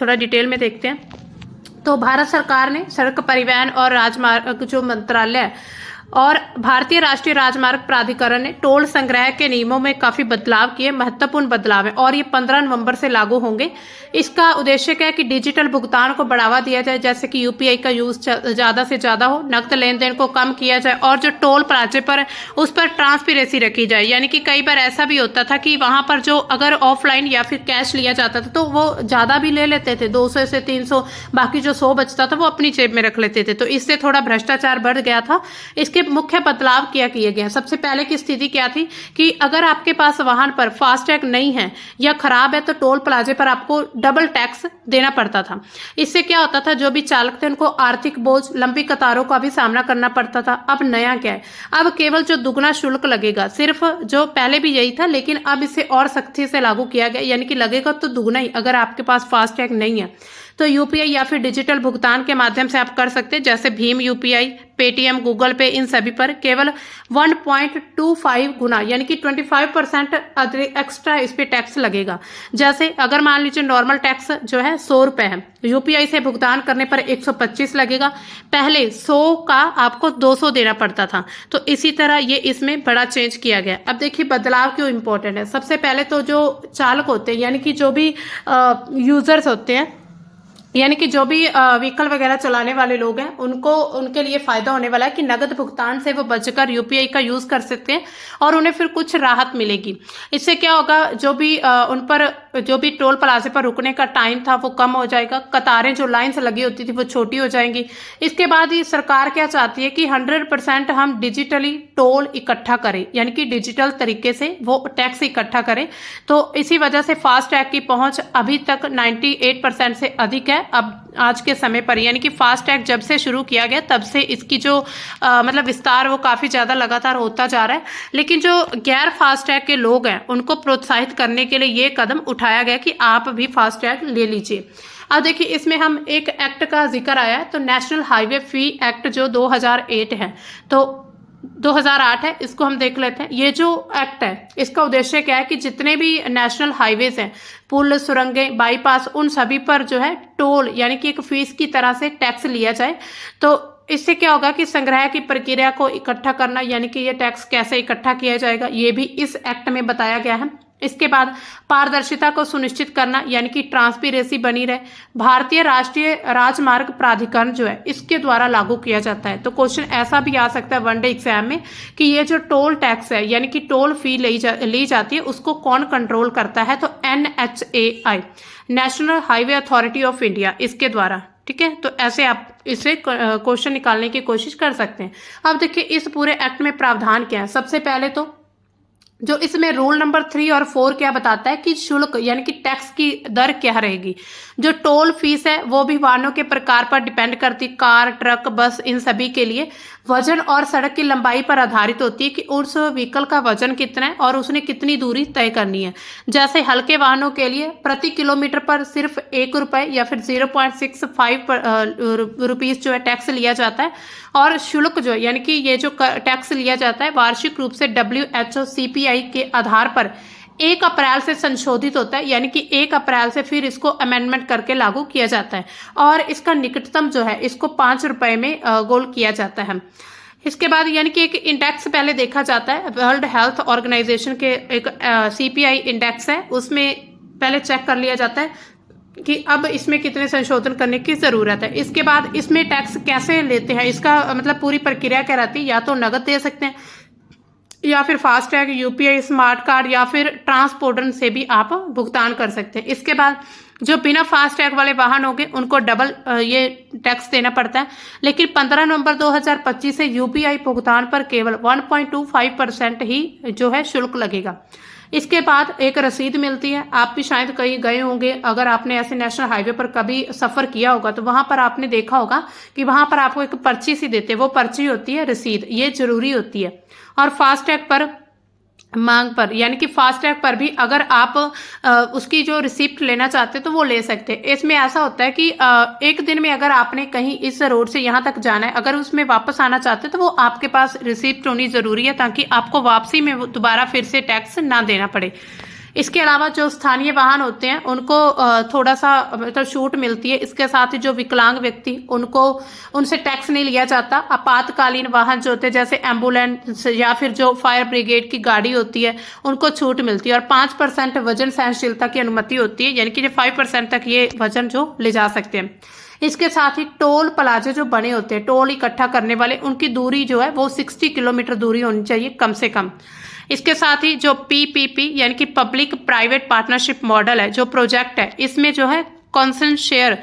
थोड़ा डिटेल में देखते हैं। तो भारत सरकार ने सड़क परिवहन और राजमार्ग जो मंत्रालय है और भारतीय राष्ट्रीय राजमार्ग प्राधिकरण ने टोल संग्रह के नियमों में काफी बदलाव किए, महत्वपूर्ण बदलाव है, और ये 15 नवंबर से लागू होंगे। इसका उद्देश्य क्या है कि डिजिटल भुगतान को बढ़ावा दिया जाए, जैसे कि यूपीआई का यूज ज्यादा से ज्यादा हो, नकद लेन देन को कम किया जाए, और जो टोल प्लाजे पर उस पर ट्रांसपेरेंसी रखी जाए। यानी कि कई बार ऐसा भी होता था कि वहां पर जो अगर ऑफलाइन या फिर कैश लिया जाता था तो वो ज्यादा भी ले लेते थे, 200 से 300, बाकी जो 100 बचता था वो अपनी जेब में रख लेते थे, तो इससे थोड़ा भ्रष्टाचार बढ़ गया था। इसके मुख्य बदलाव क्या किए गए। सबसे पहले की स्थिति क्या थी कि अगर आपके पास वाहन पर फास्टैग नहीं है या खराब है तो टोल प्लाजे पर आपको डबल टैक्स देना पड़ता था। इससे क्या होता था, जो भी चालक थे उनको आर्थिक बोझ, लंबी कतारों का भी सामना करना पड़ता था। अब नया क्या है, अब केवल जो दुगना शुल्क लगेगा, सिर्फ जो पहले भी यही था लेकिन अब इसे और सख्ती से लागू किया गया, यानी कि लगेगा तो दुगना ही अगर आपके पास फास्टैग नहीं है। तो यूपीआई या फिर डिजिटल भुगतान के माध्यम से आप कर सकते हैं, जैसे भीम यूपीआई, पेटीएम, गूगल पे, इन सभी पर केवल 1.25 गुना यानी कि 25% एक्स्ट्रा इस पे टैक्स लगेगा। जैसे अगर मान लीजिए नॉर्मल टैक्स जो है 100 रुपए है, यूपीआई से भुगतान करने पर 125 लगेगा, पहले 100 का आपको 200 देना पड़ता था। तो इसी तरह ये इसमें बड़ा चेंज किया गया। अब देखिए बदलाव क्यों इंपॉर्टेंट है। सबसे पहले तो जो चालक होते हैं, यानी कि जो भी यूजर्स होते हैं, यानी कि जो भी व्हीकल वगैरह चलाने वाले लोग हैं, उनको उनके लिए फायदा होने वाला है कि नगद भुगतान से वो बचकर यूपीआई का यूज कर सकते हैं और उन्हें फिर कुछ राहत मिलेगी। इससे क्या होगा, जो भी उन पर जो भी टोल प्लाजे पर रुकने का टाइम था वो कम हो जाएगा, कतारें जो लाइन्स लगी होती थी वो छोटी हो जाएंगी। इसके बाद ही सरकार क्या चाहती है कि 100% हम डिजिटली टोल इकट्ठा करें, यानी कि डिजिटल तरीके से वो टैक्स इकट्ठा करें। तो इसी वजह से फास्टैग की पहुंच अभी तक 98% से अधिक है अब आज के समय पर, यानी कि फास्टैग जब से शुरू किया गया तब से इसकी जो मतलब विस्तार वो काफ़ी ज़्यादा लगातार होता जा रहा है। लेकिन जो गैर फास्टैग के लोग हैं उनको प्रोत्साहित करने के लिए ये कदम उठाया गया कि आप भी फास्टैग ले लीजिए। अब देखिए इसमें हम एक एक्ट का जिक्र आया है, तो नेशनल हाईवे फी एक्ट जो 2008 है, तो 2008 है, इसको हम देख लेते हैं। ये जो एक्ट है इसका उद्देश्य क्या है कि जितने भी नेशनल हाईवेज हैं, पुल, सुरंगें, बाईपास, उन सभी पर जो है टोल यानी कि एक फीस की तरह से टैक्स लिया जाए। तो इससे क्या होगा कि संग्रह की प्रक्रिया को इकट्ठा करना, यानी कि ये टैक्स कैसे इकट्ठा किया जाएगा ये भी इस एक्ट में बताया गया है। इसके बाद पारदर्शिता को सुनिश्चित करना, यानी कि ट्रांसपेरेंसी बनी रहे, भारतीय राष्ट्रीय राजमार्ग प्राधिकरण जो है इसके द्वारा लागू किया जाता है। तो क्वेश्चन ऐसा भी आ सकता है वनडे एग्जाम में कि ये जो टोल टैक्स है यानी कि टोल फी ली जाती है उसको कौन कंट्रोल करता है, तो NHAI, national highway authority of India, इसके द्वारा। ठीक है, तो ऐसे आप इसे क्वेश्चन निकालने की कोशिश कर सकते हैं। अब देखिए इस पूरे एक्ट में प्रावधान क्या है। सबसे पहले तो जो इसमें रूल नंबर 3 और 4 क्या बताता है कि शुल्क यानी कि टैक्स की दर क्या रहेगी। जो टोल फीस है वो भी वाहनों के प्रकार पर डिपेंड करती, कार, ट्रक, बस, इन सभी के लिए वजन और सड़क की लंबाई पर आधारित होती है कि उस व्हीकल का वजन कितना है और उसने कितनी दूरी तय करनी है। जैसे हल्के वाहनों के लिए प्रति किलोमीटर पर सिर्फ 1 रुपए या फिर 0.65 रुपीज जो है टैक्स लिया जाता है, और शुल्क जो है यानी कि ये जो टैक्स लिया जाता है वार्षिक रूप से WHO CPI के आधार पर 1 अप्रैल से संशोधित होता है, यानी कि 1 अप्रैल से फिर इसको अमेंडमेंट करके लागू किया जाता है और इसका निकटतम जो है इसको 5 रुपए में गोल किया जाता है। इसके बाद यानी कि एक इंडेक्स पहले देखा जाता है, वर्ल्ड हेल्थ ऑर्गेनाइजेशन के एक CPI इंडेक्स है, उसमें पहले चेक कर लिया जाता है कि अब इसमें कितने संशोधन करने की ज़रूरत है। इसके बाद इसमें टैक्स कैसे लेते हैं, इसका मतलब पूरी प्रक्रिया क्या रहती है, या तो नगद दे सकते हैं या फिर फास्टैग, UPI स्मार्ट कार्ड या फिर ट्रांसपोर्टर से भी आप भुगतान कर सकते हैं। इसके बाद जो बिना फास्टैग वाले वाहन होंगे उनको डबल ये टैक्स देना पड़ता है, लेकिन 15 नवंबर 2025 से UPI भुगतान पर केवल 1.25% ही जो है शुल्क लगेगा। इसके बाद एक रसीद मिलती है, आप भी शायद कहीं गए होंगे, अगर आपने ऐसे नेशनल हाईवे पर कभी सफ़र किया होगा तो वहाँ पर आपने देखा होगा कि वहाँ पर आपको एक पर्ची सी देते हैं, वो पर्ची होती है रसीद, ये जरूरी होती है। और फास्टैग पर मांग पर, यानी कि फास्टैग पर भी अगर आप उसकी जो रिसिप्ट लेना चाहते हैं तो वो ले सकते हैं। इसमें ऐसा होता है कि एक दिन में अगर आपने कहीं इस रोड से यहाँ तक जाना है, अगर उसमें वापस आना चाहते हैं तो वो आपके पास रिसिप्ट होनी ज़रूरी है, ताकि आपको वापसी में दोबारा फिर से टैक्स ना देना पड़े। इसके अलावा जो स्थानीय वाहन होते हैं उनको थोड़ा सा मतलब छूट मिलती है। इसके साथ ही जो विकलांग व्यक्ति, उनसे टैक्स नहीं लिया जाता। आपातकालीन वाहन जो होते हैं जैसे एम्बुलेंस या फिर जो फायर ब्रिगेड की गाड़ी होती है उनको छूट मिलती है, और 5% वजन सहनशीलता की अनुमति होती है, यानी कि जो 5% तक ये वजन जो ले जा सकते हैं। इसके साथ ही टोल प्लाजे जो बने होते हैं टोल इकट्ठा करने वाले, उनकी दूरी जो है वो 60 किलोमीटर दूरी होनी चाहिए कम से कम। इसके साथ ही जो PPP यानी कि पब्लिक प्राइवेट पार्टनरशिप मॉडल है, जो प्रोजेक्ट है, इसमें जो है कॉन्सेंट शेयर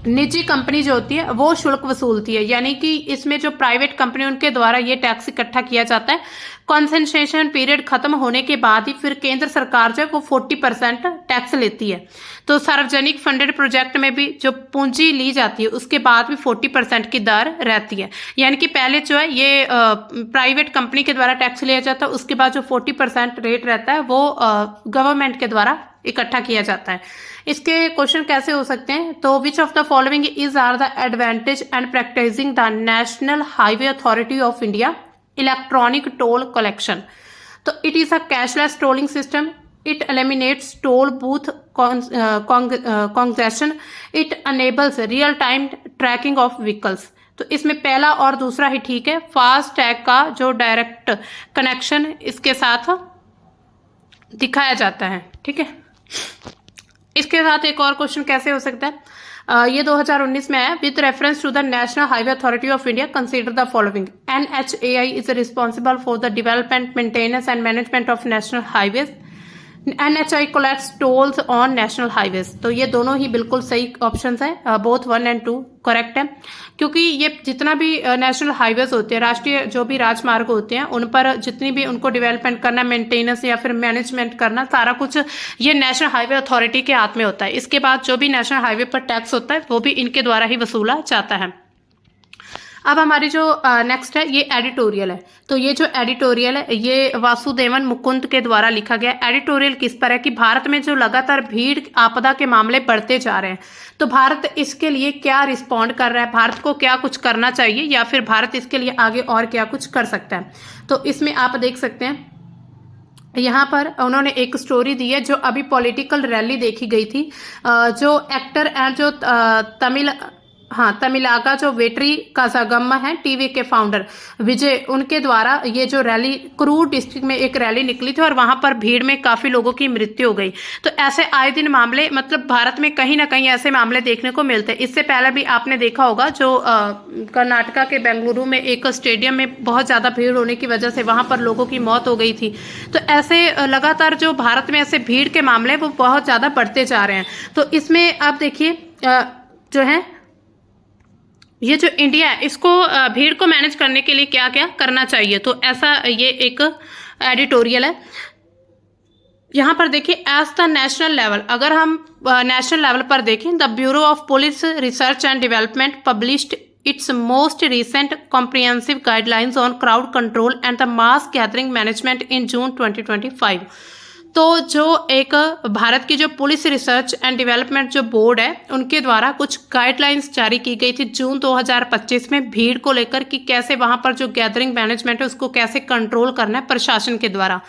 निजी कंपनी जो होती है वो शुल्क वसूलती है, यानी कि इसमें जो प्राइवेट कंपनी उनके द्वारा ये टैक्स इकट्ठा किया जाता है। कॉन्सेंट्रेशन पीरियड खत्म होने के बाद ही फिर केंद्र सरकार जो है वो 40% टैक्स लेती है। तो सार्वजनिक फंडेड प्रोजेक्ट में भी जो पूंजी ली जाती है उसके बाद भी 40% की दर रहती है, यानी कि पहले जो है ये प्राइवेट कंपनी के द्वारा टैक्स लिया जाता है, उसके बाद जो 40% रेट रहता है वो गवर्नमेंट के द्वारा इकट्ठा किया जाता है। इसके क्वेश्चन कैसे हो सकते हैं, तो which of the following is are the advantage and practicing the national highway authority of India electronic toll collection. तो it is a cashless tolling system, it eliminates toll booth congestion, it enables real time tracking of vehicles। तो इसमें पहला और दूसरा ही ठीक है। Fast tag का जो डायरेक्ट कनेक्शन इसके साथ दिखाया जाता है, ठीक है। इसके साथ एक और क्वेश्चन कैसे हो सकता है, ये 2019 में है। With reference to the national highway authority of India consider the following. NHAI is responsible for the development, maintenance and management of national highways. NHAI collects tolls on national highways। तो ये दोनों ही बिल्कुल सही ऑप्शंस हैं, both 1 और 2 correct है, क्योंकि ये जितना भी नेशनल हाईवेज होते हैं, राष्ट्रीय जो भी राजमार्ग होते हैं, उन पर जितनी भी उनको डेवलपमेंट करना, मेंटेनेंस या फिर मैनेजमेंट करना, सारा कुछ ये नेशनल हाईवे अथॉरिटी के हाथ में होता है। इसके बाद जो भी नेशनल हाईवे पर टैक्स होता है वो भी इनके द्वारा ही वसूला जाता है। अब हमारी जो नेक्स्ट है ये एडिटोरियल है। तो ये जो एडिटोरियल है ये वासुदेवन मुकुंद के द्वारा लिखा गया। एडिटोरियल किस पर है कि भारत में जो लगातार भीड़ आपदा के मामले बढ़ते जा रहे हैं, तो भारत इसके लिए क्या रिस्पॉन्ड कर रहा है, भारत को क्या कुछ करना चाहिए, या फिर भारत इसके लिए आगे और क्या कुछ कर सकता है। तो इसमें आप देख सकते हैं यहाँ पर उन्होंने एक स्टोरी दी है, जो अभी पॉलिटिकल रैली देखी गई थी, जो एक्टर एंड जो तमिलागा जो वेटरी काजागम्मा है, टीवी के फाउंडर विजय, उनके द्वारा ये जो रैली करूर डिस्ट्रिक्ट में एक रैली निकली थी और वहां पर भीड़ में काफी लोगों की मृत्यु हो गई। तो ऐसे आए दिन मामले मतलब भारत में कहीं ना कहीं ऐसे मामले देखने को मिलते हैं। इससे पहले भी आपने देखा होगा जो कर्नाटका के बेंगलुरु में एक स्टेडियम में बहुत ज्यादा भीड़ होने की वजह से वहां पर लोगों की मौत हो गई थी। तो ऐसे लगातार जो भारत में ऐसे भीड़ के मामले वो बहुत ज्यादा बढ़ते जा रहे हैं। तो इसमें आप देखिए जो है ये जो इंडिया है इसको भीड़ को मैनेज करने के लिए क्या क्या करना चाहिए, तो ऐसा ये एक एडिटोरियल है। यहाँ पर देखिए एज द नेशनल लेवल, अगर हम नेशनल लेवल पर देखें, the bureau of police research and development published its most recent comprehensive guidelines on crowd control and the mass gathering management in June 2025। तो जो एक भारत की जो पुलिस रिसर्च एंड डेवलपमेंट जो बोर्ड है उनके द्वारा कुछ गाइडलाइंस जारी की गई थी जून 2025 में भीड़ को लेकर कि कैसे वहां पर जो गैदरिंग मैनेजमेंट है उसको कैसे कंट्रोल करना है प्रशासन के द्वारा।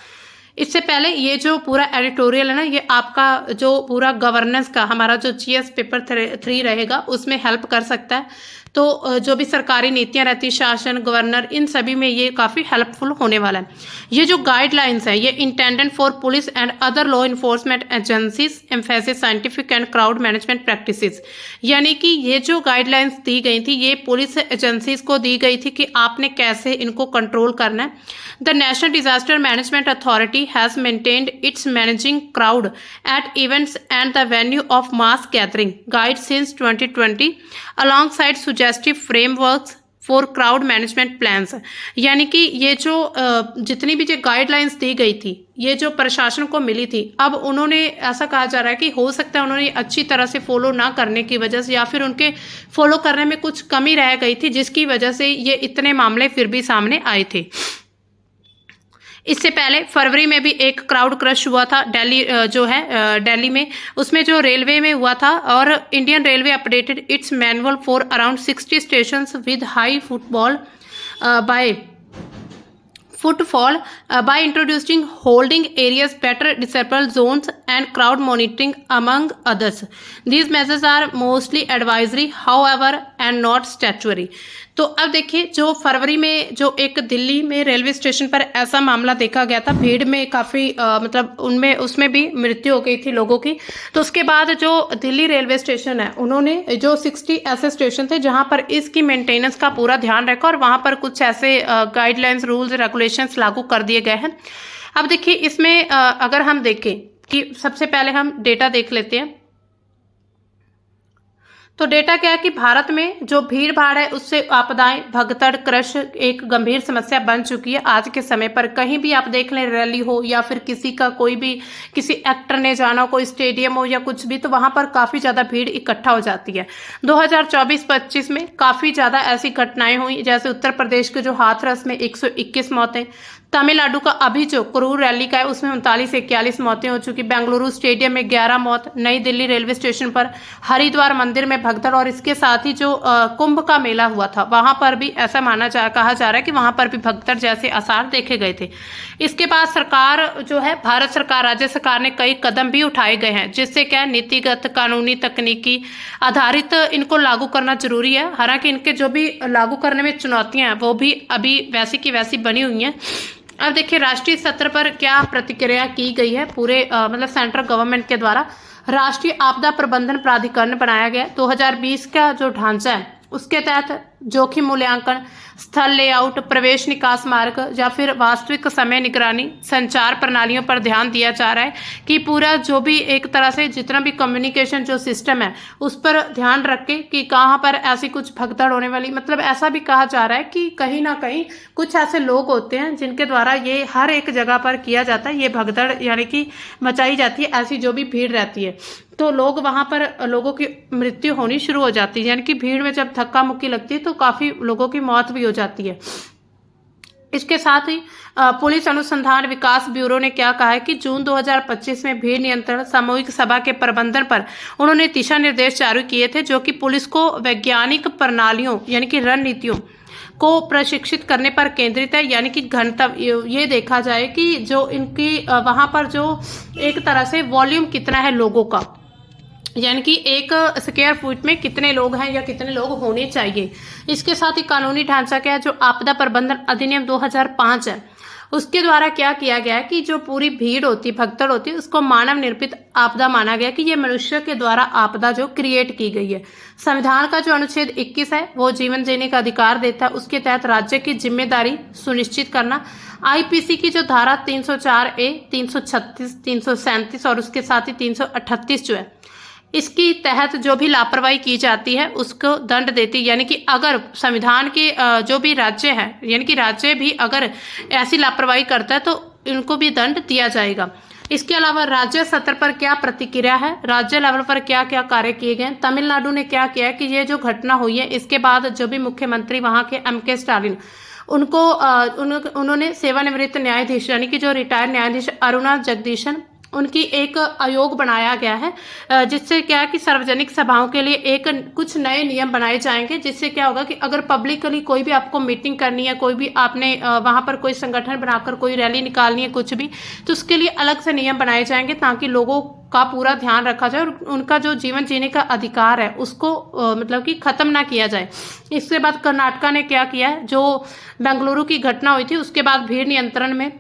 इससे पहले ये जो पूरा एडिटोरियल है ना, ये आपका जो पूरा गवर्नेंस का हमारा जो जीएस पेपर 3 रहेगा उसमें हेल्प कर सकता है। तो जो भी सरकारी नीतियां रहती है, शासन, गवर्नर, इन सभी में ये काफ़ी हेल्पफुल होने वाला है। ये जो गाइडलाइंस है ये intended for police and other law enforcement agencies emphasis scientific and crowd management practices, यानी कि ये जो गाइडलाइंस दी गई थी ये पुलिस एजेंसीज को दी गई थी कि आपने कैसे इनको कंट्रोल करना है। The national disaster management authority has maintained it's managing crowd at events and the venue of mass gathering guide since 2020 alongside suggestive frameworks for crowd management plans. यानी कि ये जो जितनी भी जो गाइडलाइंस दी गई थी ये जो प्रशासन को मिली थी, अब उन्होंने ऐसा कहा जा रहा है कि हो सकता है उन्होंने अच्छी तरह से फॉलो ना करने की वजह से या फिर उनके फॉलो करने में कुछ कमी रह गई थी जिसकी वजह से ये इतने मामले फिर भी सामने आए थे। इससे पहले फरवरी में भी एक क्राउड क्रश हुआ था दिल्ली जो है दिल्ली में, उसमें जो रेलवे में हुआ था और Indian railway updated it's manual for around 60 stations with high footfall by introducing holding areas, better disabled zones and crowd monitoring among others. These measures are mostly advisory, however, and not statutory. तो अब देखिए जो फरवरी में जो एक दिल्ली में railway station पर ऐसा मामला देखा गया था, भीड़ में काफ़ी मतलब उनमें उसमें भी मृत्यु हो गई थी लोगों की। तो उसके बाद जो दिल्ली रेलवे स्टेशन है उन्होंने जो 60 ऐसे स्टेशन थे जहां पर इसकी मेंटेनेंस का पूरा ध्यान रखा और वहां पर कुछ ऐसे गाइडलाइंस, रूल्स, रेगुलेशंस लागू कर दिए गए हैं। अब देखिए इसमें अगर हम देखें कि सबसे पहले हम डेटा देख लेते हैं। तो डेटा क्या है कि भारत में जो भीड़ भाड़ है उससे आपदाएं, भगदड़, क्रश एक गंभीर समस्या बन चुकी है आज के समय पर। कहीं भी आप देख लें, रैली हो या फिर किसी का कोई भी किसी एक्टर ने जाना हो, कोई स्टेडियम हो या कुछ भी, तो वहां पर काफी ज्यादा भीड़ इकट्ठा हो जाती है। 2024-25 में काफी ज्यादा ऐसी घटनाएं हुई, जैसे उत्तर प्रदेश के जो हाथरस में 121 मौतें, तमिलनाडु का अभी जो कुरूर रैली का है उसमें 39 से 41 मौतें हो चुकी, बेंगलुरु स्टेडियम में 11 मौत, नई दिल्ली रेलवे स्टेशन पर हरिद्वार मंदिर में भगदड़ और इसके साथ ही जो कुंभ का मेला हुआ था वहां पर भी ऐसा कहा जा रहा है कि वहां पर भी भगदड़ जैसे आसार देखे गए थे। इसके बाद सरकार जो है, भारत सरकार, राज्य सरकार ने कई कदम भी उठाए गए हैं जिससे क्या नीतिगत, कानूनी, तकनीकी आधारित इनको लागू करना जरूरी है। हालांकि इनके जो भी लागू करने में चुनौतियां हैं वो भी अभी वैसी की वैसी बनी हुई हैं। अब देखिए राष्ट्रीय स्तर पर क्या प्रतिक्रिया की गई है पूरे मतलब सेंट्रल गवर्नमेंट के द्वारा। राष्ट्रीय आपदा प्रबंधन प्राधिकरण बनाया गया। 2020 का जो ढांचा है उसके तहत जोखिम मूल्यांकन, स्थल लेआउट, प्रवेश निकास मार्ग या फिर वास्तविक समय निगरानी, संचार प्रणालियों पर ध्यान दिया जा रहा है कि पूरा जो भी एक तरह से जितना भी कम्युनिकेशन जो सिस्टम है उस पर ध्यान रखे कि कहाँ पर ऐसी कुछ भगदड़ होने वाली, मतलब ऐसा भी कहा जा रहा है कि कहीं ना कहीं कुछ ऐसे लोग होते हैं जिनके द्वारा ये हर एक जगह पर किया जाता है, ये भगदड़ यानी कि मचाई जाती है, ऐसी जो भी भीड़ रहती है तो लोग वहां पर लोगों की मृत्यु होनी शुरू हो जाती है। यानी कि भीड़ में जब धक्का मुक्की लगती है तो काफी लोगों की मौत भी हो जाती है। इसके साथ ही पुलिस अनुसंधान विकास ब्यूरो ने क्या कहा है कि जून 2025 में भीड़ नियंत्रण सामूहिक सभा के प्रबंधन पर उन्होंने दिशा निर्देश जारी किए थे जो कि पुलिस को वैज्ञानिक प्रणालियों यानी कि रणनीतियों को प्रशिक्षित करने पर केंद्रित है। यानी कि गंतव्य ये देखा जाए कि जो इनकी वहां पर जो एक तरह से वॉल्यूम कितना है लोगों का, यानी कि एक स्क्वायर फुट में कितने लोग हैं या कितने लोग होने चाहिए। इसके साथ ही कानूनी ढांचा क्या है, जो आपदा प्रबंधन अधिनियम 2005 है उसके द्वारा क्या किया गया है कि जो पूरी भीड़ होती, भगदड़ होती है, उसको मानव निर्मित आपदा माना गया कि ये मनुष्य के द्वारा आपदा जो क्रिएट की गई है। संविधान का जो अनुच्छेद 21 है वो जीवन जीने का अधिकार देता है, उसके तहत राज्य की जिम्मेदारी सुनिश्चित करना। आईपीसी की जो धारा 304A, 336, 337 और उसके साथ ही 338 जो है इसकी तहत जो भी लापरवाही की जाती है उसको दंड देती है। यानी कि अगर संविधान के जो भी राज्य है यानी कि राज्य भी अगर ऐसी लापरवाही करता है तो इनको भी दंड दिया जाएगा। इसके अलावा राज्य स्तर पर क्या प्रतिक्रिया है, राज्य लेवल पर क्या क्या कार्य किए गए। तमिलनाडु ने क्या किया कि ये जो घटना हुई है इसके बाद जो भी मुख्यमंत्री वहां के MK स्टालिन उनको उन्होंने सेवानिवृत्त न्यायाधीश यानी कि जो रिटायर्ड न्यायाधीश अरुणा जगदीशन उनकी एक आयोग बनाया गया है, जिससे क्या है कि सार्वजनिक सभाओं के लिए एक कुछ नए नियम बनाए जाएंगे, जिससे क्या होगा कि अगर पब्लिकली कोई भी आपको मीटिंग करनी है, कोई भी आपने वहां पर कोई संगठन बनाकर कोई रैली निकालनी है कुछ भी, तो उसके लिए अलग से नियम बनाए जाएंगे ताकि लोगों का पूरा ध्यान रखा जाए और उनका जो जीवन जीने का अधिकार है उसको मतलब कि खत्म ना किया जाए। इसके बाद कर्नाटका ने क्या किया है, जो बेंगलुरु की घटना हुई थी उसके बाद भीड़ नियंत्रण में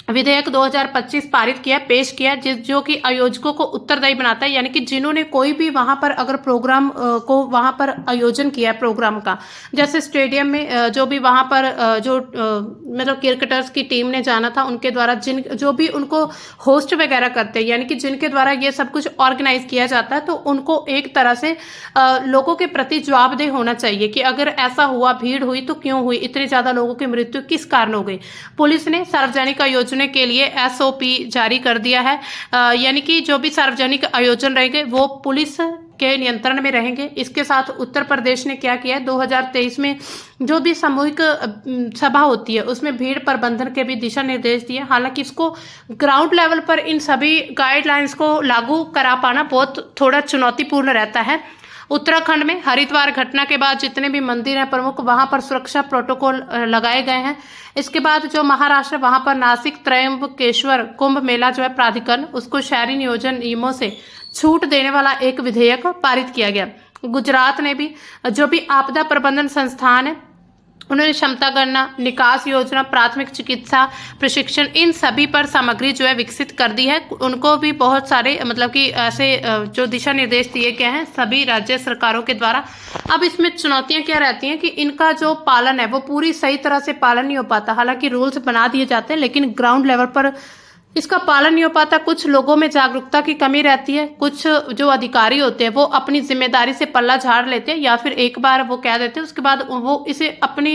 विधेयक 2025 पारित किया, पेश किया, जो कि आयोजकों को उत्तरदायी बनाता है, यानी कि जिन्होंने कोई भी वहां पर अगर प्रोग्राम को वहां पर आयोजन किया प्रोग्राम का, जैसे स्टेडियम में जो भी वहां पर जो मतलब क्रिकेटर्स की टीम ने जाना था उनके द्वारा जो भी उनको होस्ट वगैरह करते हैं, यानी कि जिनके द्वारा ये सब कुछ ऑर्गेनाइज किया जाता है, तो उनको एक तरह से लोगों के प्रति जवाबदेह होना चाहिए कि अगर ऐसा हुआ, भीड़ हुई तो क्यों हुई, इतनी ज्यादा लोगों की मृत्यु किस कारण हो गई। पुलिस ने सार्वजनिक आयोजन के लिए SOP जारी कर दिया है, यानी कि जो भी सार्वजनिक आयोजन रहेंगे वो पुलिस के नियंत्रण में रहेंगे। इसके साथ उत्तर प्रदेश ने क्या किया है, 2023 में जो भी सामूहिक सभा होती है उसमें भीड़ प्रबंधन के भी दिशा निर्देश दिए। हालांकि इसको ग्राउंड लेवल पर इन सभी गाइडलाइंस को लागू करा पाना बहुत थोड़ा चुनौतीपूर्ण रहता है। उत्तराखंड में हरिद्वार घटना के बाद जितने भी मंदिर हैं प्रमुख, वहां पर सुरक्षा प्रोटोकॉल लगाए गए हैं। इसके बाद जो महाराष्ट्र, वहां पर नासिक त्रयंबकेश्वर कुंभ मेला जो है प्राधिकरण, उसको शहरी नियोजन नियमों से छूट देने वाला एक विधेयक पारित किया गया। गुजरात ने भी जो भी आपदा प्रबंधन संस्थान है उन्होंने क्षमता गणना, निकास योजना, प्राथमिक चिकित्सा प्रशिक्षण, इन सभी पर सामग्री जो है विकसित कर दी है। उनको भी बहुत सारे मतलब कि ऐसे जो दिशा निर्देश दिए गए हैं सभी राज्य सरकारों के द्वारा। अब इसमें चुनौतियां क्या रहती हैं कि इनका जो पालन है वो पूरी सही तरह से पालन नहीं हो पाता। हालांकि रूल्स बना दिए जाते हैं लेकिन ग्राउंड लेवल पर इसका पालन नहीं हो पाता। कुछ लोगों में जागरूकता की कमी रहती है, कुछ जो अधिकारी होते हैं वो अपनी जिम्मेदारी से पल्ला झाड़ लेते हैं या फिर एक बार वो कह देते हैं उसके बाद वो इसे अपनी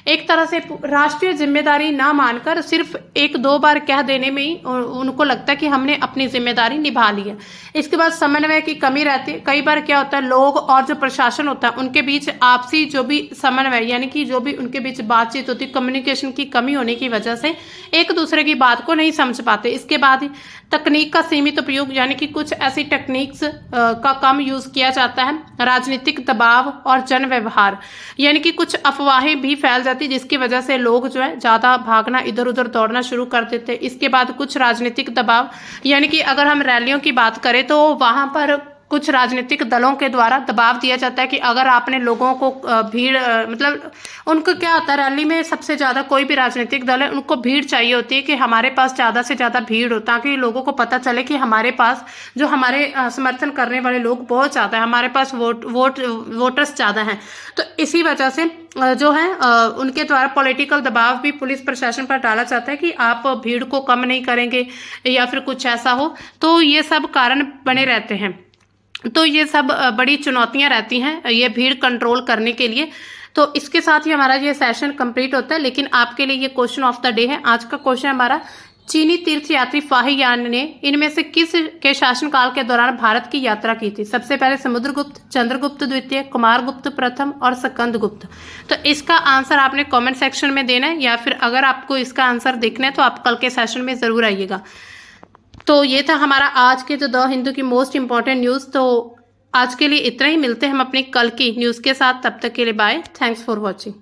एक तरह से राष्ट्रीय जिम्मेदारी ना मानकर सिर्फ एक दो बार कह देने में ही उनको लगता है कि हमने अपनी जिम्मेदारी निभा ली है। इसके बाद समन्वय की कमी रहती है। कई बार क्या होता है, लोग और जो प्रशासन होता है उनके बीच आपसी जो भी समन्वय यानी कि जो भी उनके बीच बातचीत होती है, कम्युनिकेशन की कमी होने की वजह से एक दूसरे की बात को नहीं समझ पाते। इसके बाद तकनीक का सीमित उपयोग, यानी कि कुछ ऐसी टेक्निक्स का कम यूज किया जाता है। राजनीतिक दबाव और जन व्यवहार, यानी कि कुछ अफवाहें भी फैल जाती जिसकी वजह से लोग जो है ज्यादा भागना, इधर उधर दौड़ना शुरू कर देते। इसके बाद कुछ राजनीतिक दबाव, यानी कि अगर हम रैलियों की बात करें तो वहां पर कुछ राजनीतिक दलों के द्वारा दबाव दिया जाता है कि अगर आपने लोगों को भीड़ मतलब उनको क्या होता है, रैली में सबसे ज्यादा कोई भी राजनीतिक दल है उनको भीड़ चाहिए होती है कि हमारे पास ज्यादा से ज्यादा भीड़ हो ताकि लोगों को पता चले कि हमारे पास जो हमारे समर्थन करने वाले लोग बहुत ज्यादा है, हमारे पास वोटर्स ज्यादा हैं। तो इसी वजह से जो है उनके द्वारा पॉलिटिकल दबाव भी पुलिस प्रशासन पर डाला जाता है कि आप भीड़ को कम नहीं करेंगे या फिर कुछ ऐसा हो। तो ये सब कारण बने रहते हैं। तो ये सब बड़ी चुनौतियां रहती हैं ये भीड़ कंट्रोल करने के लिए। तो इसके साथ ही हमारा ये सेशन कंप्लीट होता है। लेकिन आपके लिए ये क्वेश्चन ऑफ द डे है। आज का क्वेश्चन हमारा, चीनी तीर्थयात्री फाहियान ने इनमें से किस के शासनकाल के दौरान भारत की यात्रा की थी? सबसे पहले समुद्रगुप्त, चंद्रगुप्त द्वितीय, कुमारगुप्त प्रथम और स्कंदगुप्त। तो इसका आंसर आपने कमेंट सेक्शन में देना है या फिर अगर आपको इसका आंसर देखना है तो आप कल के सेशन में जरूर आइएगा। तो ये था हमारा आज के जो द हिंदू की मोस्ट इंपॉर्टेंट न्यूज़। तो आज के लिए इतना ही, मिलते हैं हम अपनी कल की न्यूज़ के साथ। तब तक के लिए बाय, थैंक्स फॉर वॉचिंग।